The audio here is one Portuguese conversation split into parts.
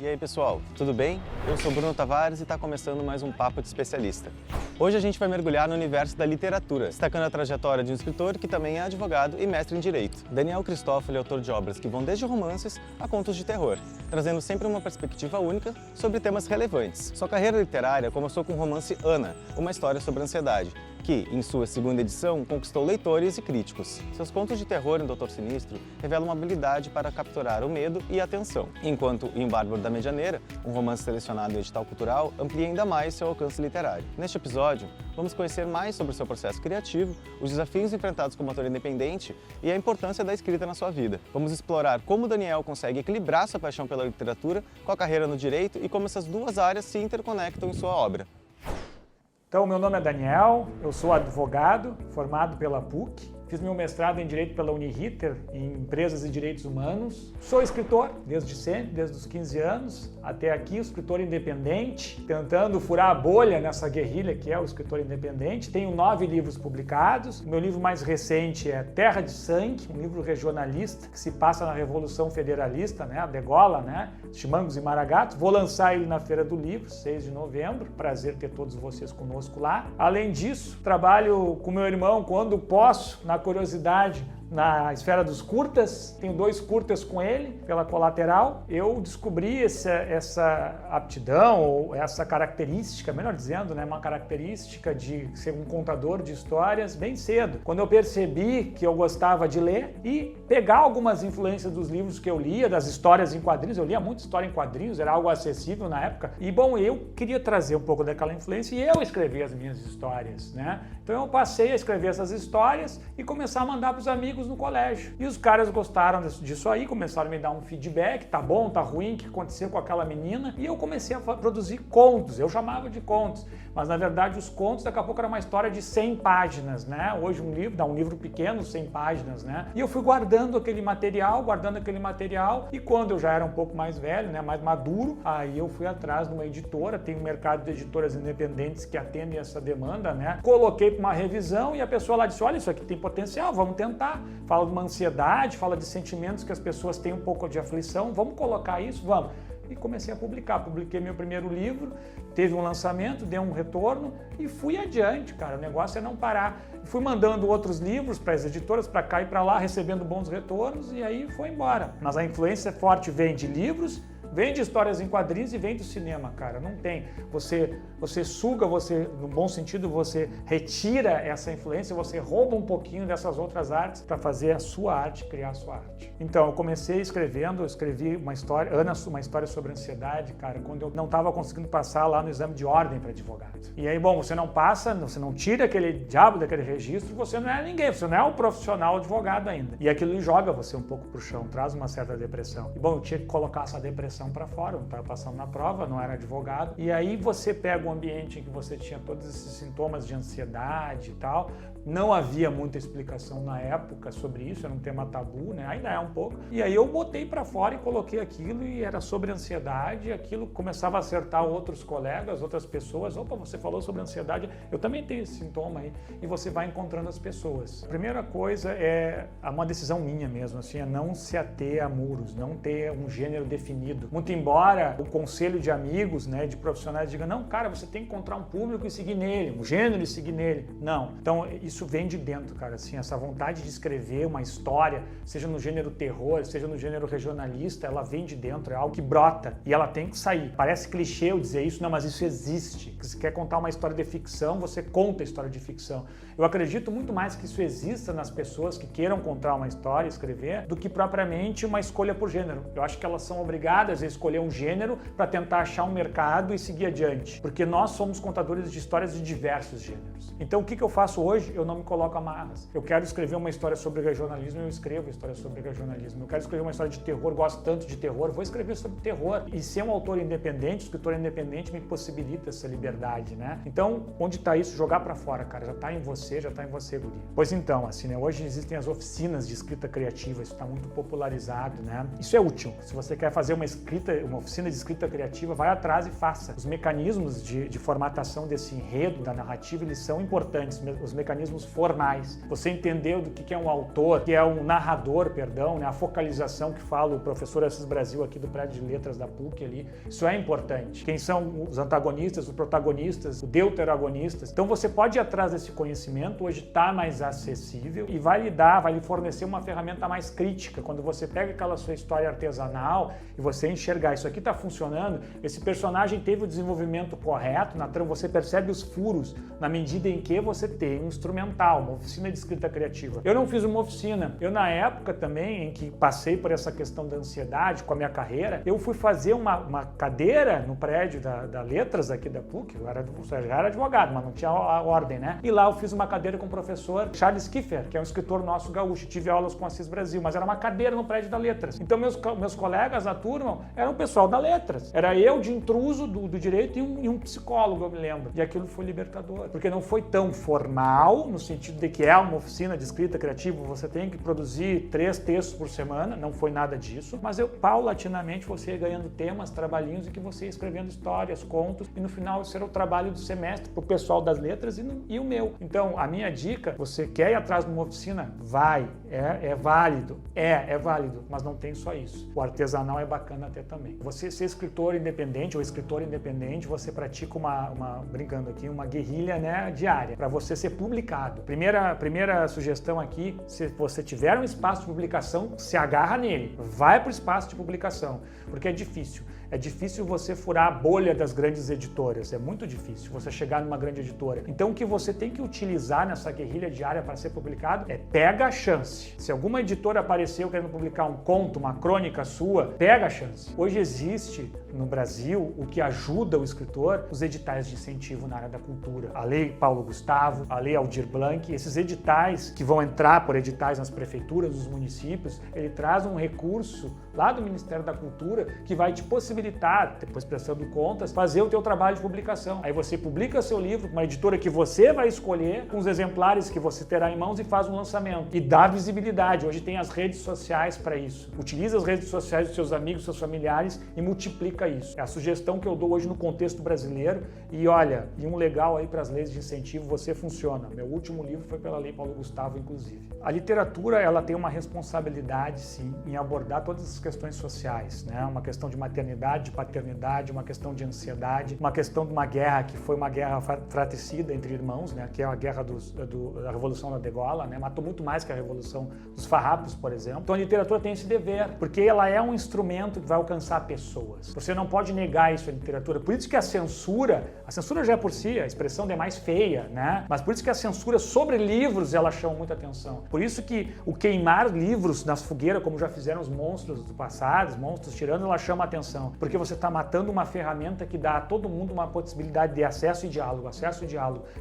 E aí pessoal, tudo bem? Eu sou Bruno Tavares e está começando mais um Papo de Especialista. Hoje a gente vai mergulhar no universo da literatura, destacando a trajetória de um escritor que também é advogado e mestre em Direito. Daniel Cristófalo é autor de obras que vão desde romances a contos de terror, trazendo sempre uma perspectiva única sobre temas relevantes. Sua carreira literária começou com o romance Ana, uma história sobre ansiedade, que, em sua segunda edição, conquistou leitores e críticos. Seus contos de terror em Doutor Sinistro revelam uma habilidade para capturar o medo e a atenção, enquanto em Bárbaro da Medianeira, um romance selecionado em edital cultural, amplia ainda mais seu alcance literário. Neste episódio, vamos conhecer mais sobre o seu processo criativo, os desafios enfrentados como autor independente e a importância da escrita na sua vida. Vamos explorar como Daniel consegue equilibrar sua paixão pela literatura com a carreira no direito e como essas duas áreas se interconectam em sua obra. Então, meu nome é Daniel, eu sou advogado, formado pela PUC, fiz meu mestrado em Direito pela Uniriter, em Empresas e Direitos Humanos. Sou escritor desde sempre, desde os 15 anos, até aqui, escritor independente, tentando furar a bolha nessa guerrilha que é o escritor independente. Tenho 9 livros publicados. O meu livro mais recente é Terra de Sangue, um livro regionalista que se passa na Revolução Federalista, a degola, Chimangos e Maragatos. Vou lançar ele na Feira do Livro, 6 de novembro. Prazer ter todos vocês conosco lá. Além disso, trabalho com meu irmão quando posso, na curiosidade, na esfera dos curtas. Tenho 2 curtas com ele, pela Colateral. Eu descobri essa aptidão, ou essa característica, melhor dizendo, uma característica de ser um contador de histórias bem cedo. Quando eu percebi que eu gostava de ler e pegar algumas influências dos livros que eu lia, das histórias em quadrinhos. Eu lia muita história em quadrinhos, era algo acessível na época. E, bom, eu queria trazer um pouco daquela influência e eu escrevi as minhas histórias, Então eu passei a escrever essas histórias e começar a mandar para os amigos no colégio. E os caras gostaram disso aí, começaram a me dar um feedback, tá bom, tá ruim, o que aconteceu com aquela menina? E eu comecei a produzir contos, eu chamava de contos, mas na verdade os contos daqui a pouco era uma história de 100 páginas, Hoje um livro pequeno, 100 páginas, E eu fui guardando aquele material, e quando eu já era um pouco mais velho, mais maduro, aí eu fui atrás de uma editora, tem um mercado de editoras independentes que atendem essa demanda, Coloquei para uma revisão e a pessoa lá disse, olha, isso aqui tem potencial, vamos tentar. Fala de uma ansiedade, fala de sentimentos que as pessoas têm um pouco de aflição, vamos colocar isso, vamos. E comecei a publicar, publiquei meu primeiro livro, teve um lançamento, deu um retorno e fui adiante, cara, o negócio é não parar. Fui mandando outros livros para as editoras, para cá e para lá, recebendo bons retornos e aí foi embora. Mas a influência forte vem de livros, vem de histórias em quadrinhos e vem do cinema, cara, não tem. Você suga, no bom sentido, você retira essa influência, você rouba um pouquinho dessas outras artes para fazer a sua arte, criar a sua arte. Então, eu comecei escrevendo, eu escrevi uma história, Ana, uma história sobre ansiedade, cara, quando eu não estava conseguindo passar lá no exame de ordem para advogado. E aí, bom, você não passa, você não tira aquele diabo daquele registro, você não é ninguém, você não é um profissional advogado ainda. E aquilo joga você um pouco pro chão, traz uma certa depressão. E bom, eu tinha que colocar essa depressão para fora, eu não estava passando na prova, não era advogado. E aí você pega um ambiente em que você tinha todos esses sintomas de ansiedade e tal. Não havia muita explicação na época sobre isso, era um tema tabu, Ainda é um pouco. E aí eu botei para fora e coloquei aquilo e era sobre ansiedade, e aquilo começava a acertar outros colegas, outras pessoas. Opa, você falou sobre ansiedade, eu também tenho esse sintoma aí. E você vai encontrando as pessoas. A primeira coisa é uma decisão minha mesmo, é não se ater a muros, não ter um gênero definido. Muito embora o conselho de amigos, de profissionais diga, não, cara, você tem que encontrar um público e seguir nele, um gênero e seguir nele. Não. Então, isso vem de dentro, cara, essa vontade de escrever uma história, seja no gênero terror, seja no gênero regionalista, ela vem de dentro, é algo que brota e ela tem que sair. Parece clichê eu dizer isso, não, mas isso existe. Se quer contar uma história de ficção, você conta a história de ficção. Eu acredito muito mais que isso exista nas pessoas que queiram contar uma história, escrever, do que propriamente uma escolha por gênero. Eu acho que elas são obrigadas a escolher um gênero para tentar achar um mercado e seguir adiante, porque nós somos contadores de histórias de diversos gêneros. Então o que eu faço hoje? Eu não me coloco amarras. Eu quero escrever uma história sobre regionalismo, eu escrevo história sobre regionalismo. Eu quero escrever uma história de terror, gosto tanto de terror, vou escrever sobre terror. E ser um autor independente, escritor independente, me possibilita essa liberdade, Então, onde está isso? Jogar para fora, cara. Já está em você, guri. Pois então, hoje existem as oficinas de escrita criativa, isso está muito popularizado, Isso é útil. Se você quer fazer uma oficina de escrita criativa, vai atrás e faça. Os mecanismos de formatação desse enredo, da narrativa, eles são importantes. Os mecanismos mecanismos formais. Você entendeu do que é um autor, que é um narrador, perdão, né? A focalização que fala o professor Assis Brasil aqui do prédio de letras da PUC ali, isso é importante. Quem são os antagonistas, os protagonistas, os deuteragonistas. Então você pode ir atrás desse conhecimento, hoje está mais acessível e vai lhe fornecer uma ferramenta mais crítica. Quando você pega aquela sua história artesanal e você enxergar isso aqui está funcionando, esse personagem teve o desenvolvimento correto, na trama você percebe os furos na medida em que você tem um instrumental, uma oficina de escrita criativa. Eu não fiz uma oficina. Eu, na época também, em que passei por essa questão da ansiedade com a minha carreira, eu fui fazer uma cadeira no prédio da Letras aqui da PUC. Eu já era advogado, mas não tinha a ordem, né? E lá eu fiz uma cadeira com o professor Charles Kiefer, que é um escritor nosso gaúcho. Tive aulas com Assis Brasil, mas era uma cadeira no prédio da Letras. Então meus colegas da turma eram o pessoal da Letras. Era eu de intruso do direito e um psicólogo, eu me lembro. E aquilo foi libertador, porque não foi tão formal, no sentido de que é uma oficina de escrita criativa, você tem que produzir 3 textos por semana, não foi nada disso, mas paulatinamente você ia ganhando temas, trabalhinhos em que você ia escrevendo histórias, contos, e no final esse era o trabalho do semestre para o pessoal das letras e o meu. Então, a minha dica, você quer ir atrás de uma oficina? Vai, é válido, é válido, mas não tem só isso. O artesanal é bacana até também. Você ser escritor independente ou escritor independente, você pratica brincando aqui, uma guerrilha, né, diária, para você ser publicado. Primeira sugestão aqui, se você tiver um espaço de publicação, se agarra nele, vai para o espaço de publicação, porque é difícil. É difícil você furar a bolha das grandes editoras, é muito difícil você chegar numa grande editora. Então o que você tem que utilizar nessa guerrilha diária para ser publicado é pega a chance. Se alguma editora apareceu querendo publicar um conto, uma crônica sua, pega a chance. Hoje existe no Brasil o que ajuda o escritor, os editais de incentivo na área da cultura. A Lei Paulo Gustavo, a Lei Aldir Blanc, esses editais que vão entrar por editais nas prefeituras, nos municípios, ele traz um recurso lá do Ministério da Cultura que vai te possibilitar, depois prestando contas, fazer o teu trabalho de publicação. Aí você publica seu livro com uma editora que você vai escolher, com os exemplares que você terá em mãos e faz um lançamento. E dá visibilidade. Hoje tem as redes sociais para isso. Utiliza as redes sociais dos seus amigos, dos seus familiares e multiplica isso. É a sugestão que eu dou hoje no contexto brasileiro. E olha, e um legal aí para as leis de incentivo, você funciona. Meu último livro foi pela Lei Paulo Gustavo, inclusive. A literatura, ela tem uma responsabilidade, sim, em abordar todas as questões sociais, né? Uma questão de maternidade, de paternidade, uma questão de ansiedade, uma questão de uma guerra que foi uma guerra fratricida entre irmãos, né? Que é a guerra da Revolução da Degola, né? Matou muito mais que a Revolução dos Farrapos, por exemplo. Então a literatura tem esse dever, porque ela é um instrumento que vai alcançar pessoas. Você não pode negar isso à literatura. Por isso que a censura já é por si, a expressão é mais feia, né? Mas por isso que a censura sobre livros, ela chama muita atenção. Por isso que o queimar livros nas fogueiras, como já fizeram os monstros do passado, os monstros tiranos, ela chama atenção. Porque você está matando uma ferramenta que dá a todo mundo uma possibilidade de acesso e diálogo,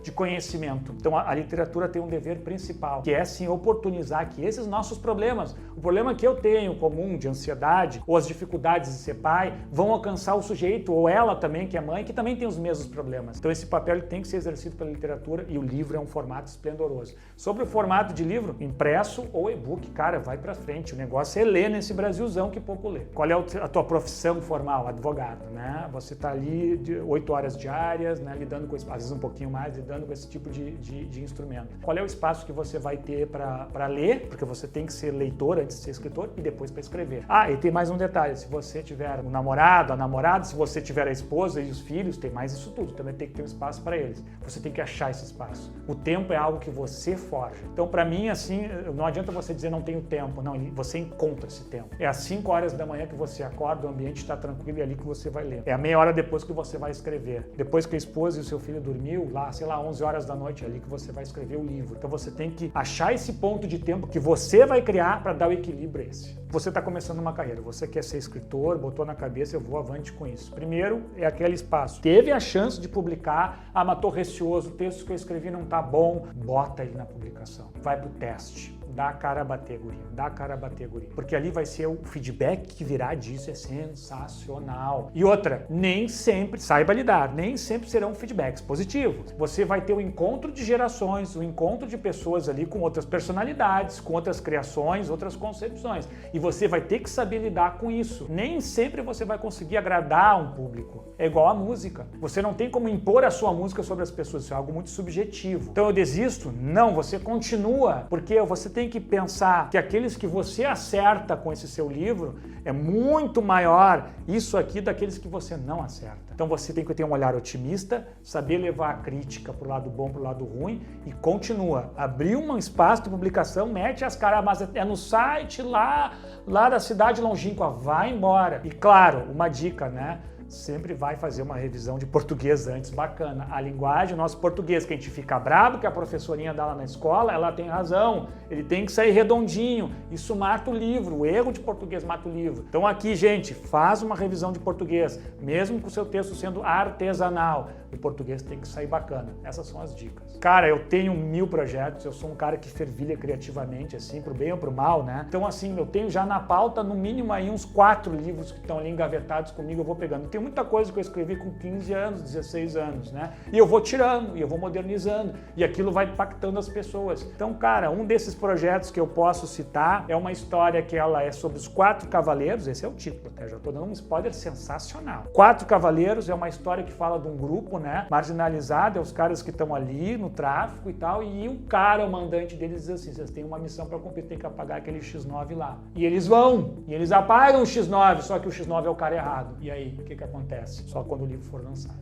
de conhecimento. Então a literatura tem um dever principal, que é sim oportunizar que esses nossos problemas, o problema que eu tenho comum de ansiedade, ou as dificuldades de ser pai, vão alcançar o sujeito, ou ela também, que é mãe, que também tem os mesmos problemas. Então esse papel tem que ser exercido pela literatura e o livro é um formato esplendoroso. Sobre o formato de livro, impresso ou e-book, cara, vai pra frente. O negócio é ler nesse Brasilzão que pouco lê. Qual é a tua profissão formal? Advogado, né? Você tá ali de 8 horas diárias, né? Lidando com, às vezes um pouquinho mais, lidando com esse tipo de instrumento. Qual é o espaço que você vai ter para ler? Porque você tem que ser leitor antes de ser escritor e depois para escrever. Ah, e tem mais um detalhe. Se você tiver um namorado, a namorada, se você tiver a esposa e os filhos, tem mais isso tudo. Também tem que ter um espaço para eles. Você tem que achar esse espaço. O tempo é algo que você forja. Então, para mim, assim, não adianta você dizer não tenho tempo. Não, você encontra esse tempo. É às 5 horas da manhã que você acorda, o ambiente está tranquilo e é ali que você vai ler. É a meia hora depois que você vai escrever. Depois que a esposa e o seu filho dormiu, lá, sei lá, 11 horas da noite, é ali que você vai escrever o livro. Então, você tem que achar esse ponto de tempo que você vai criar para dar o equilíbrio a esse. Você está começando uma carreira, você quer ser escritor, botou na cabeça, eu vou avante com isso. Primeiro, é aquele espaço. Teve a chance de publicar, mas tô receoso, o texto que eu escrevi não tá bom, bota ele na publicação. Vai pro teste. dá a cara a bater, guria, dá a cara a bater, guria. Porque ali vai ser o feedback que virá disso, é sensacional. E outra, nem sempre, saiba lidar, nem sempre serão feedbacks positivos. Você vai ter o encontro de gerações, o encontro de pessoas ali com outras personalidades, com outras criações, outras concepções. E você vai ter que saber lidar com isso. Nem sempre você vai conseguir agradar um público. É igual a música. Você não tem como impor a sua música sobre as pessoas, isso é algo muito subjetivo. Então eu desisto? Não, você continua, porque você tem que pensar que aqueles que você acerta com esse seu livro é muito maior isso aqui daqueles que você não acerta. Então você tem que ter um olhar otimista, saber levar a crítica para o lado bom, para o lado ruim e continua. Abriu um espaço de publicação, mete as caras, mas é no site lá da cidade longínqua, vai embora. E claro, uma dica, né? Sempre vai fazer uma revisão de português antes, bacana. A linguagem, o nosso português, que a gente fica bravo, que a professorinha dá lá na escola, ela tem razão, ele tem que sair redondinho. Isso mata o livro, o erro de português mata o livro. Então aqui, gente, faz uma revisão de português, mesmo com o seu texto sendo artesanal, o português tem que sair bacana. Essas são as dicas. Cara, eu tenho 1000 projetos, eu sou um cara que fervilha criativamente, assim, pro bem ou pro mal, né? Então assim, eu tenho já na pauta, no mínimo aí uns 4 livros que estão ali engavetados comigo, eu vou pegando. Tem muita coisa que eu escrevi com 15 anos, 16 anos, né? E eu vou tirando, e eu vou modernizando, e aquilo vai impactando as pessoas. Então, cara, um desses projetos que eu posso citar é uma história que ela é sobre os 4 cavaleiros, esse é o título, até já estou dando um spoiler sensacional. 4 cavaleiros é uma história que fala de um grupo, né, marginalizado, é os caras que estão ali no tráfico e tal, e o cara, o mandante deles diz assim, vocês têm uma missão para cumprir, tem que apagar aquele X9 lá. E eles vão, e eles apagam o X9, só que o X9 é o cara errado. E aí, o que acontece? Só quando o livro for lançado.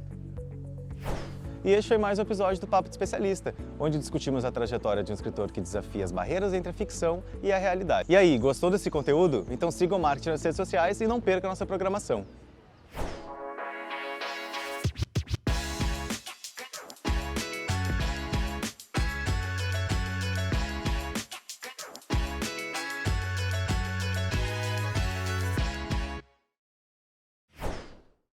E este foi mais um episódio do Papo de Especialista, onde discutimos a trajetória de um escritor que desafia as barreiras entre a ficção e a realidade. E aí, gostou desse conteúdo? Então siga o Marketing nas redes sociais e não perca a nossa programação.